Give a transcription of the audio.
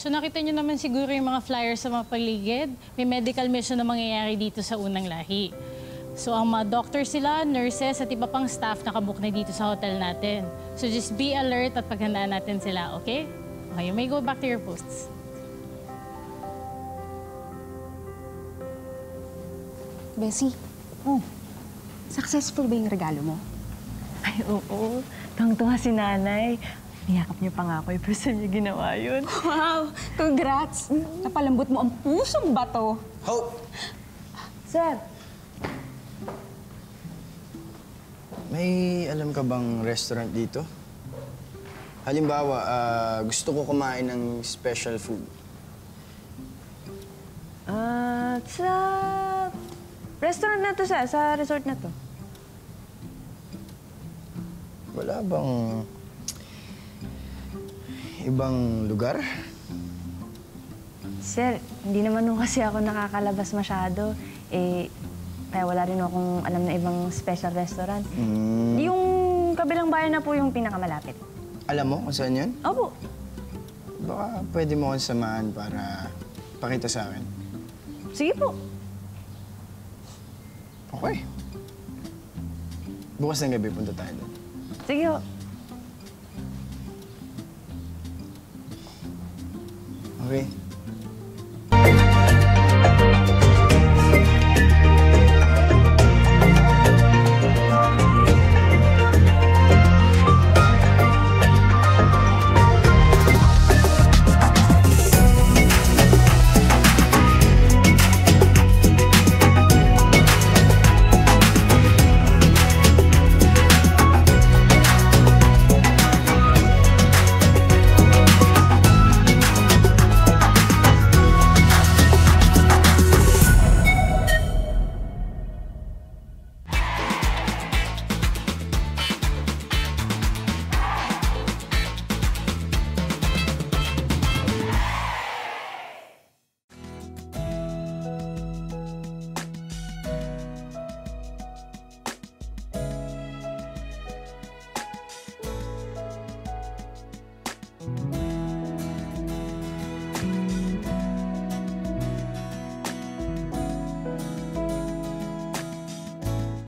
So nakita niyo naman siguro yung mga flyers sa mga paligid. May medical mission na mangyayari dito sa Unang Lahi. So ang mga doctors sila, nurses at iba pang staff nakabook na dito sa hotel natin. So just be alert at paghandaan natin sila, okay? Okay, you may go back to your posts. Bessie, successful ba yung regalo mo? Ay, oo. Tawang-tuwa si nanay. Niyakap niyo pa nga ako. Pero niyo ginawa yun. Wow! Congrats! Napalambot mo ang pusong bato. Hope! Sir, May alam ka bang restaurant dito? Halimbawa, gusto ko kumain ng special food. sa restaurant na to, sir. Sa resort na to. Wala bang ibang lugar? Sir, hindi naman nung kasi ako nakakalabas masyado. Kaya wala rin akong alam na ibang special restaurant. Yung kabilang bayan na po yung pinakamalapit. Alam mo kung saan yun? Opo. Baka pwede mo akong samahan para pakita sa akin. Sige po. Okay. Bukas ng gabi, punta tayo doon. Sige po. Okay.